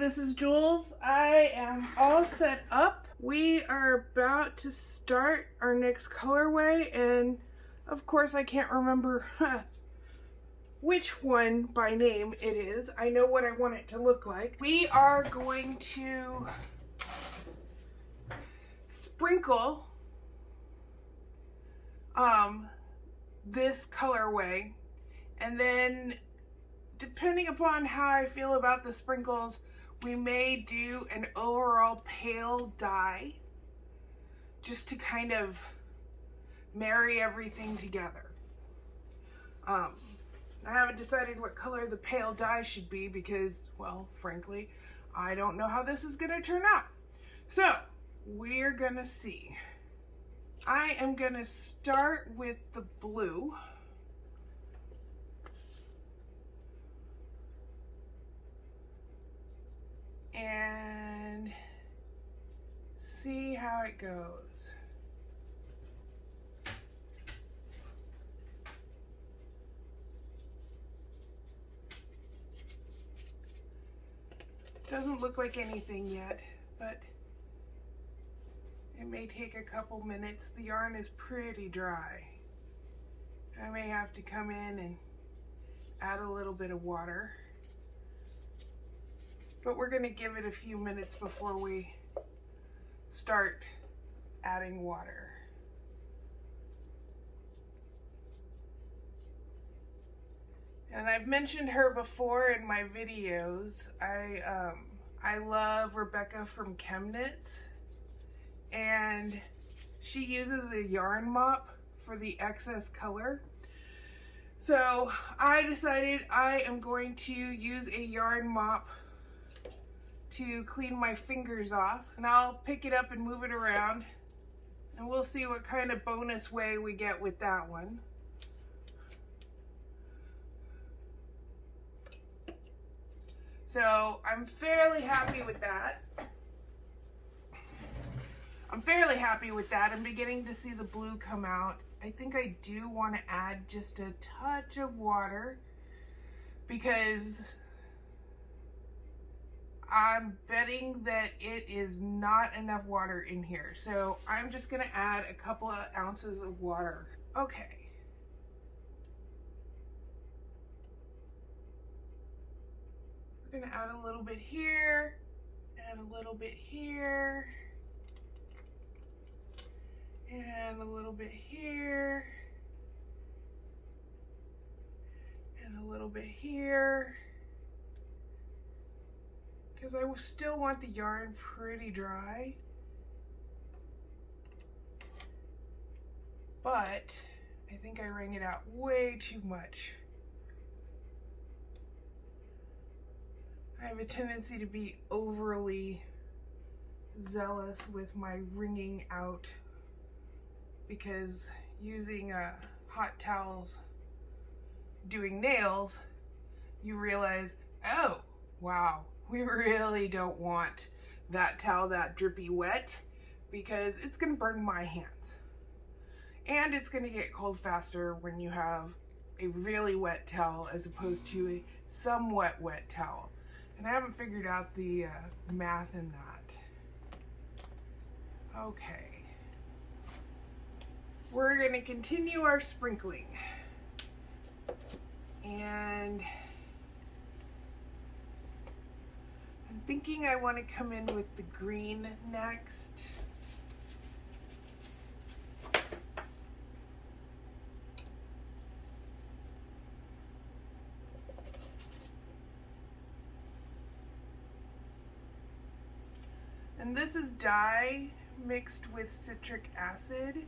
this is Jules. I am all set up. We are about to start our next colorway, and of course I can't remember which one by name it is. I know what I want it to look like. We are going to sprinkle this colorway, and then depending upon how I feel about the sprinkles, we may do an overall pale dye just to kind of marry everything together. I haven't decided what color the pale dye should be because, well, frankly, I don't know how this is going to turn out. So, we're going to see. I am going to start with the blue. And see how it goes. Doesn't look like anything yet, but it may take a couple minutes. The yarn is pretty dry. I may have to come in and add a little bit of water. But we're going to give it a few minutes before we start adding water. And I've mentioned her before in my videos. I love Rebecca from Chemknits, and she uses a yarn mop for the excess color. So I decided I am going to use a yarn mop to clean my fingers off, and I'll pick it up and move it around, and we'll see what kind of bonus way we get with that one. So I'm fairly happy with that. I'm beginning to see the blue come out. I think I do want to add just a touch of water because I'm betting that it is not enough water in here. So I'm just going to add a couple of ounces of water. Okay. We're going to add a little bit here, add a little bit here, and a little bit here, and a little bit here. Because I still want the yarn pretty dry, but I think I wring it out way too much. I have a tendency to be overly zealous with my wringing out because using hot towels doing nails, you realize, oh, wow. We really don't want that towel that drippy wet because it's going to burn my hands. And it's going to get cold faster when you have a really wet towel as opposed to a somewhat wet towel. And I haven't figured out the math in that. Okay. We're going to continue our sprinkling. And I'm thinking I want to come in with the green next. And this is dye mixed with citric acid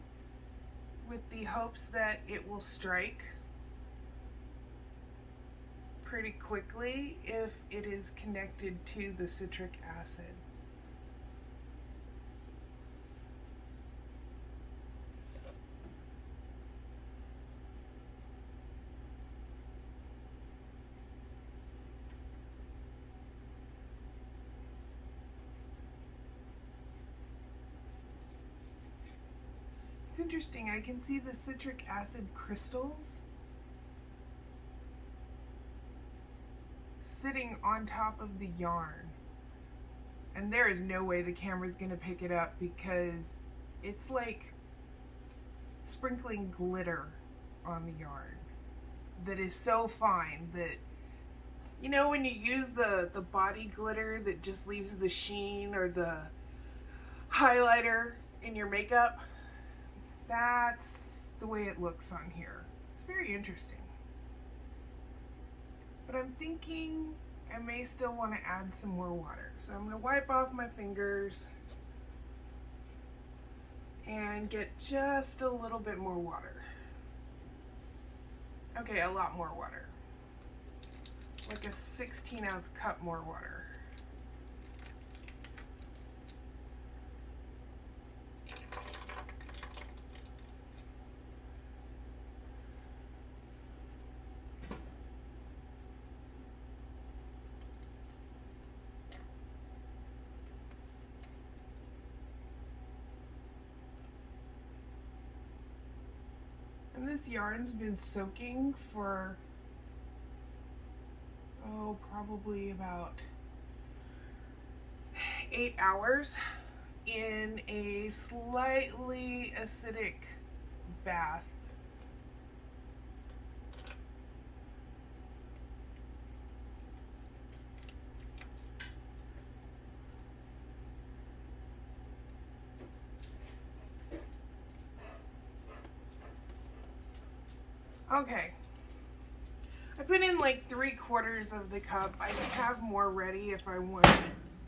with the hopes that it will strike pretty quickly if it is connected to the citric acid. It's interesting, I can see the citric acid crystals sitting on top of the yarn. And there is no way the camera's gonna pick it up because it's like sprinkling glitter on the yarn that is so fine that, you know, when you use the body glitter that just leaves the sheen or the highlighter in your makeup, that's the way it looks on here. It's very interesting. But I'm thinking I may still want to add some more water. So I'm going to wipe off my fingers and get just a little bit more water. Okay, a lot more water. Like a 16-ounce cup more water. And this yarn's been soaking for, oh, probably about 8 hours in a slightly acidic bath. Okay, I put in like 3/4 of the cup. I have more ready if I want.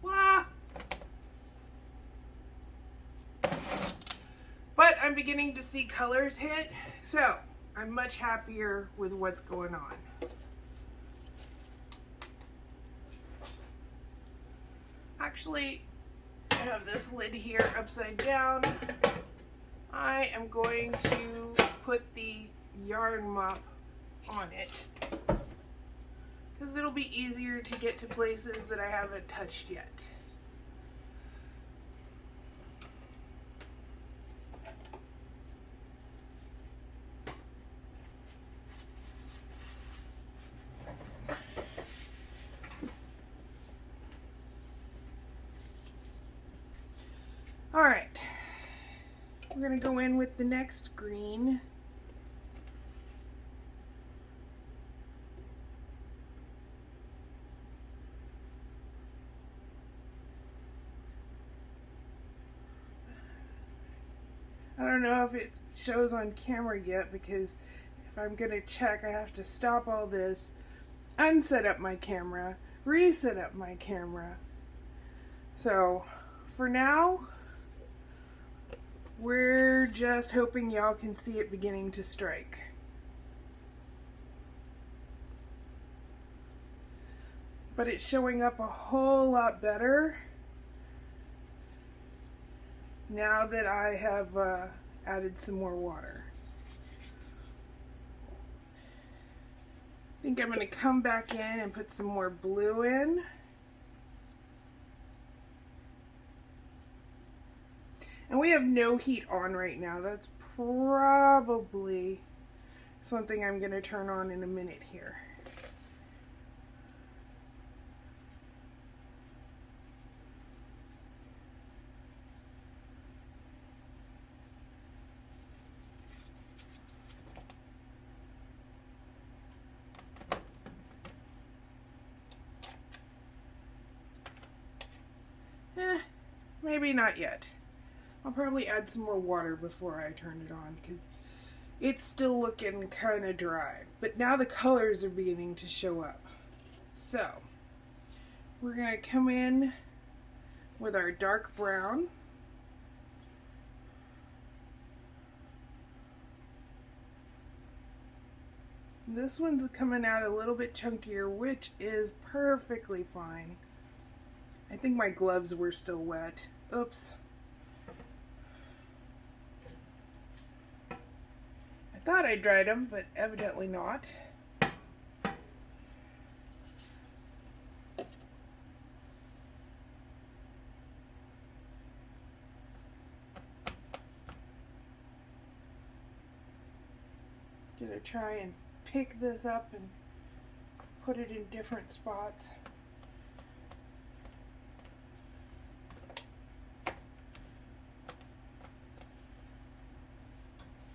Wah! But I'm beginning to see colors hit, so I'm much happier with what's going on. Actually, I have this lid here upside down. I am going to put the yarn mop on it because it'll be easier to get to places that I haven't touched yet. All right, we're gonna go in with the next green. I don't know if it shows on camera yet because if I'm gonna check, I have to stop all this, unset up my camera, reset up my camera. So for now, we're just hoping y'all can see it beginning to strike. But it's showing up a whole lot better now that I have added some more water. I think I'm going to come back in and put some more blue in. And we have no heat on right now. That's probably something I'm going to turn on in a minute here. Maybe not yet. I'll probably add some more water before I turn it on because it's still looking kind of dry. But now the colors are beginning to show up. So we're going to come in with our dark brown. This one's coming out a little bit chunkier, which is perfectly fine. I think my gloves were still wet. Oops. I thought I dried them, but evidently not. Gonna try and pick this up and put it in different spots.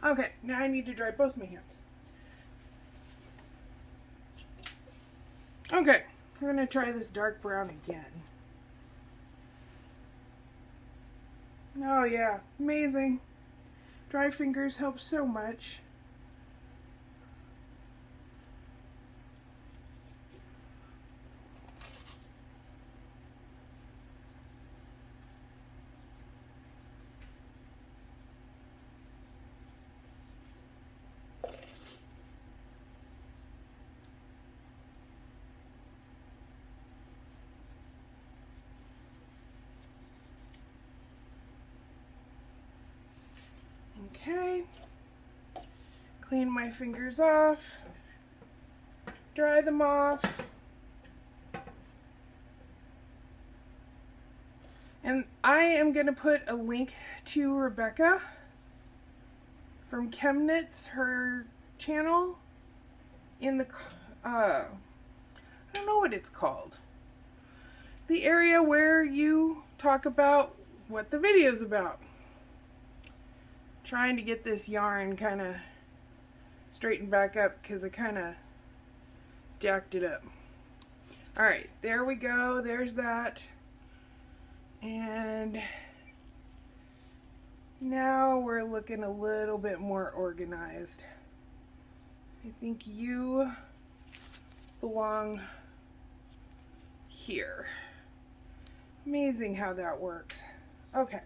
Okay, now I need to dry both my hands. Okay, we're gonna try this dark brown again. Oh yeah, amazing. Dry fingers help so much. Okay, clean my fingers off, dry them off, and I am going to put a link to Rebecca from Chemknits, her channel, in the, I don't know what it's called, the area where you talk about what the video's about. Trying to get this yarn kind of straightened back up because I kind of jacked it up. Alright, there we go. There's that. And now we're looking a little bit more organized. I think you belong here. Amazing how that works. Okay.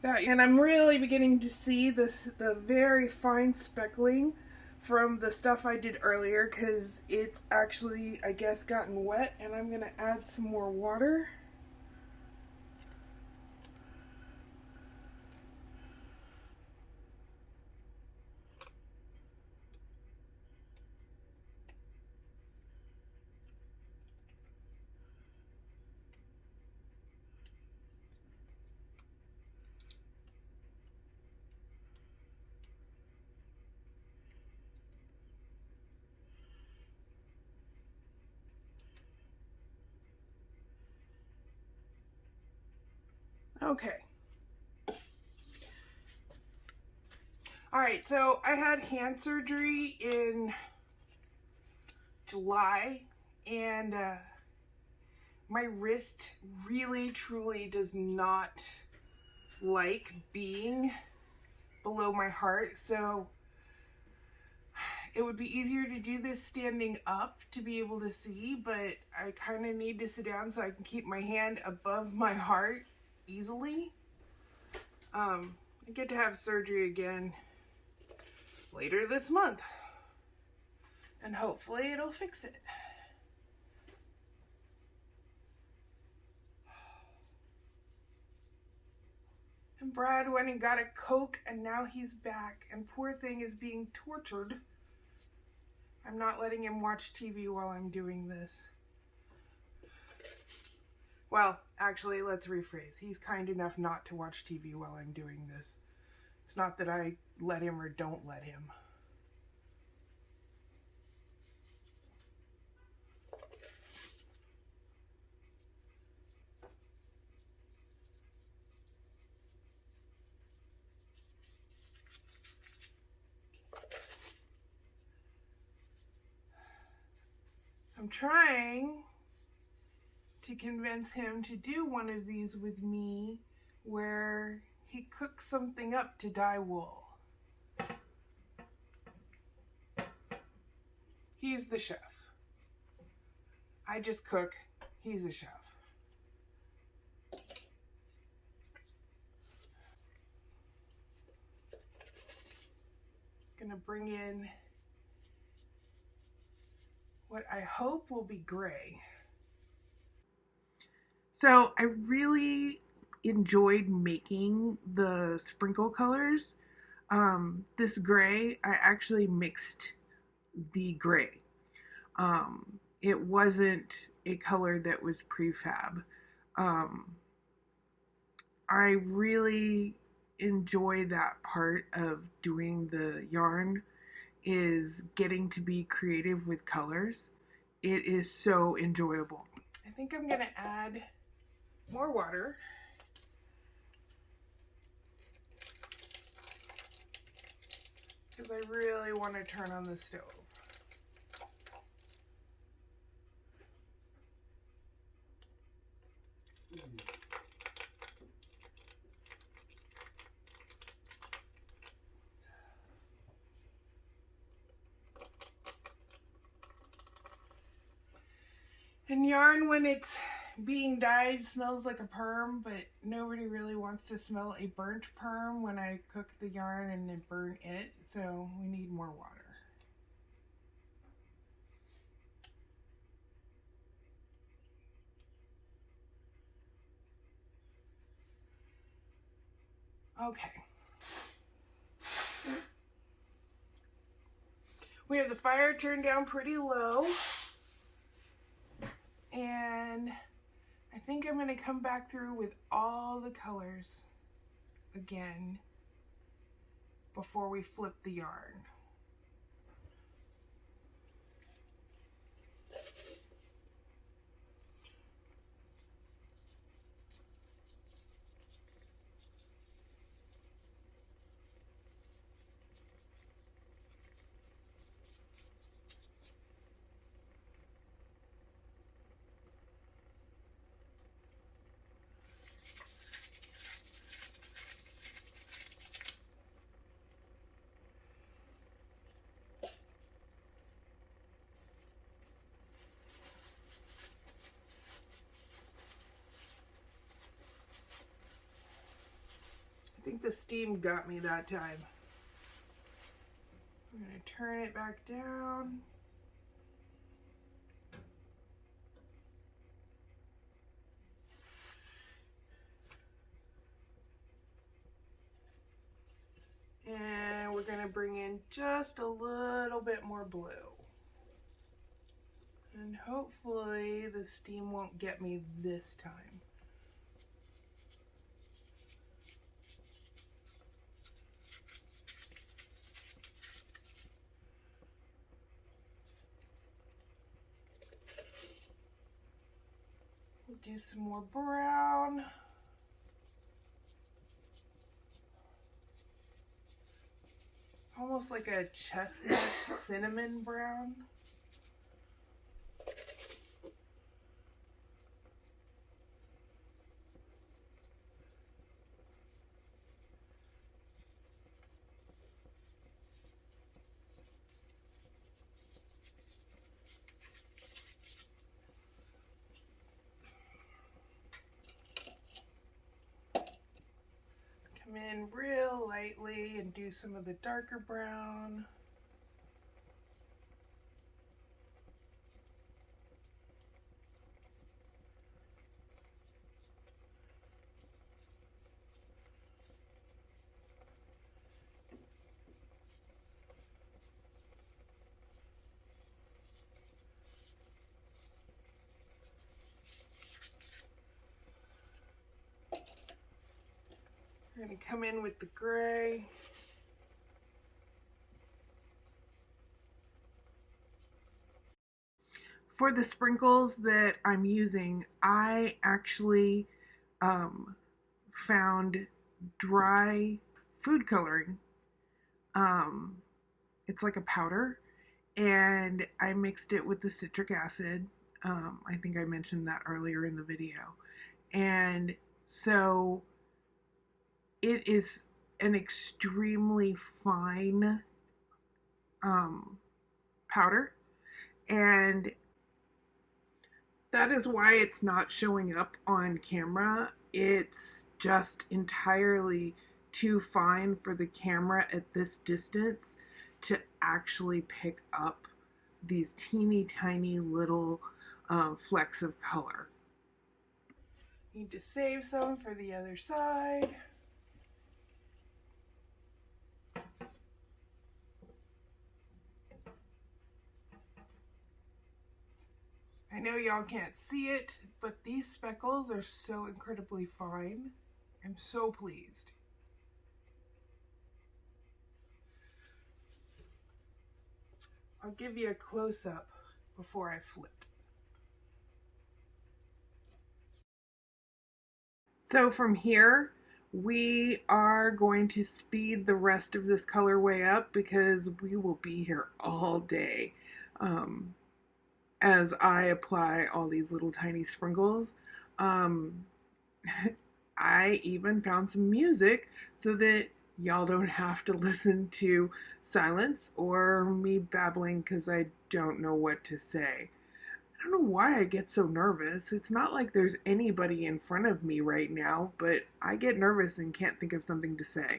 And I'm really beginning to see the very fine speckling from the stuff I did earlier, because it's actually, I guess, gotten wet, and I'm going to add some more water. Okay. Alright, so I had hand surgery in July, and my wrist really truly does not like being below my heart, so it would be easier to do this standing up to be able to see, but I kind of need to sit down so I can keep my hand above my heart easily. I get to have surgery again later this month, and hopefully it'll fix it. And Brad went and got a Coke, and now he's back, and poor thing is being tortured. I'm not letting him watch TV while I'm doing this. Well, actually, let's rephrase. He's kind enough not to watch TV while I'm doing this. It's not that I let him or don't let him. I'm trying to convince him to do one of these with me where he cooks something up to dye wool. He's the chef. I just cook. He's a chef. Gonna bring in what I hope will be gray. So I really enjoyed making the sprinkle colors. This gray, I actually mixed the gray. It wasn't a color that was prefab. I really enjoy that part of doing the yarn, is getting to be creative with colors. It is so enjoyable. I think I'm gonna add more water. because I really want to turn on the stove. And yarn, when it's being dyed, smells like a perm, but nobody really wants to smell a burnt perm when I cook the yarn and then burn it, so we need more water. Okay. We have the fire turned down pretty low, and I think I'm going to come back through with all the colors again before we flip the yarn. I think the steam got me that time. I'm going to turn it back down. And we're going to bring in just a little bit more blue. And hopefully the steam won't get me this time. We'll do some more brown. Almost like a chestnut cinnamon brown. Come in real lightly and do some of the darker brown. We're going to come in with the gray. For the sprinkles that I'm using, I actually found dry food coloring. It's like a powder, and I mixed it with the citric acid. I think I mentioned that earlier in the video. And so it is an extremely fine powder, and that is why it's not showing up on camera. It's just entirely too fine for the camera at this distance to actually pick up these teeny tiny little flecks of color. Need to save some for the other side. I know y'all can't see it, but these speckles are so incredibly fine. I'm so pleased. I'll give you a close-up before I flip. So from here, We are going to speed the rest of this colorway up because we will be here all day as I apply all these little tiny sprinkles. Um, I even found some music so that y'all don't have to listen to silence or me babbling because I don't know what to say. I don't know why I get so nervous. It's not like there's anybody in front of me right now, but I get nervous and can't think of something to say.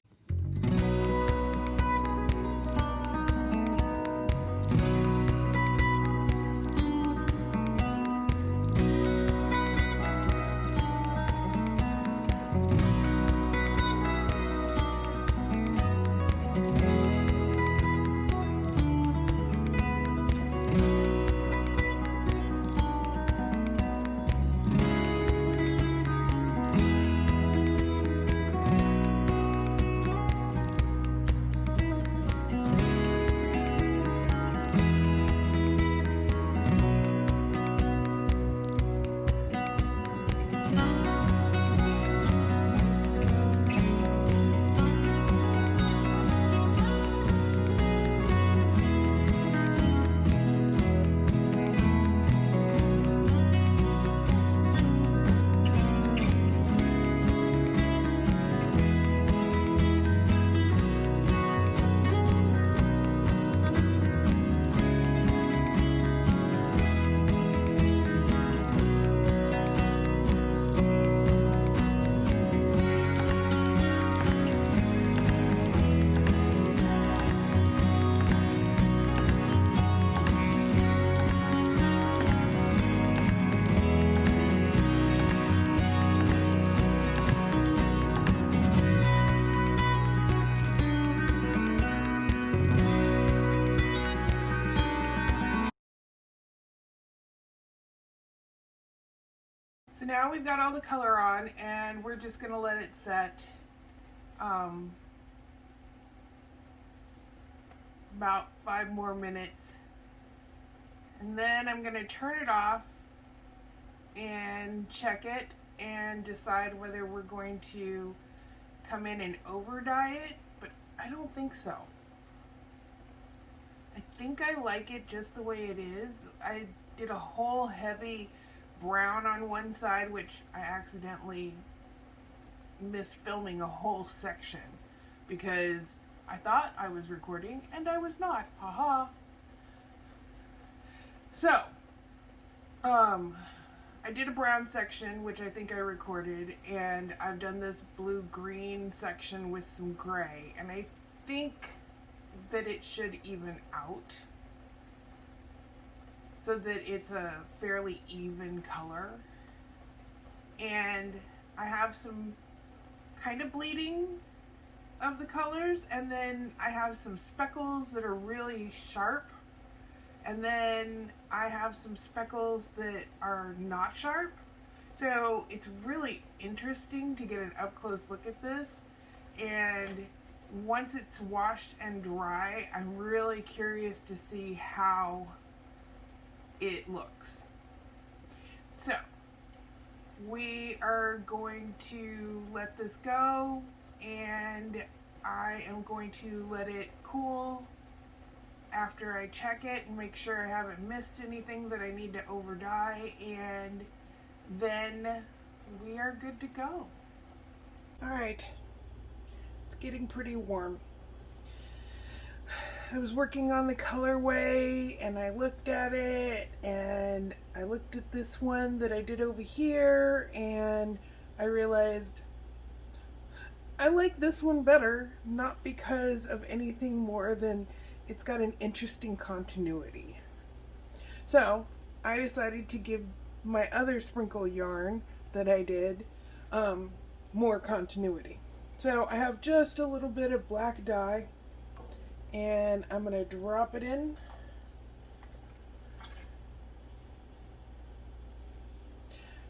So now we've got all the color on and we're just gonna let it set about 5 more minutes. And then I'm gonna turn it off and check it and decide whether we're going to come in and over dye it, but I don't think so. I think I like it just the way it is. I did a whole heavy brown on one side, which I accidentally missed filming a whole section because I thought I was recording and I was not. Haha. So, I did a brown section, which I think I recorded, and I've done this blue-green section with some gray, and I think that it should even out so that it's a fairly even color. And I have some kind of bleeding of the colors, and then I have some speckles that are really sharp, and then I have some speckles that are not sharp. So it's really interesting to get an up-close look at this, and once it's washed and dry, I'm really curious to see how it looks. So we are going to let this go, and I am going to let it cool after I check it and make sure I haven't missed anything that I need to over dye, and then we are good to go. All right, it's getting pretty warm. I was working on the colorway and I looked at it, and I looked at this one that I did over here, and I realized I like this one better, not because of anything more than it's got an interesting continuity. So I decided to give my other sprinkle yarn that I did more continuity. So I have just a little bit of black dye, and I'm going to drop it in.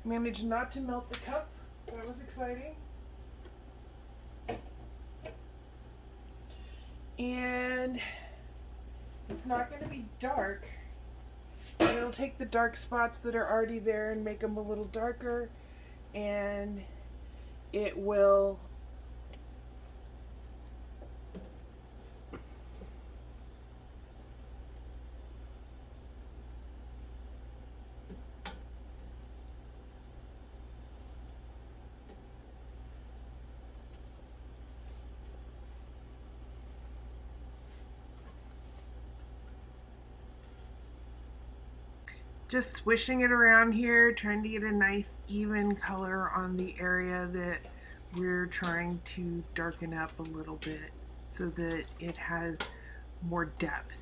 Managed not to melt the cup. That was exciting. And it's not going to be dark. It'll take the dark spots that are already there and make them a little darker, and it will just swishing it around here, trying to get a nice even color on the area that we're trying to darken up a little bit so that it has more depth.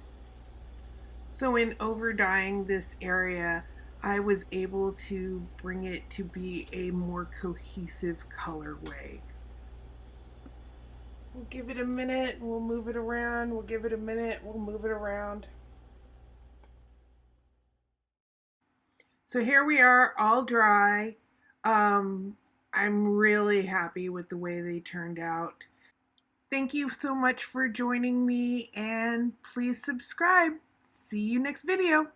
So in over dyeing this area, I was able to bring it to be a more cohesive colorway. We'll give it a minute, we'll move it around, we'll give it a minute, we'll move it around. So here we are, all dry. I'm really happy with the way they turned out. Thank you so much for joining me, and please subscribe. See you next video.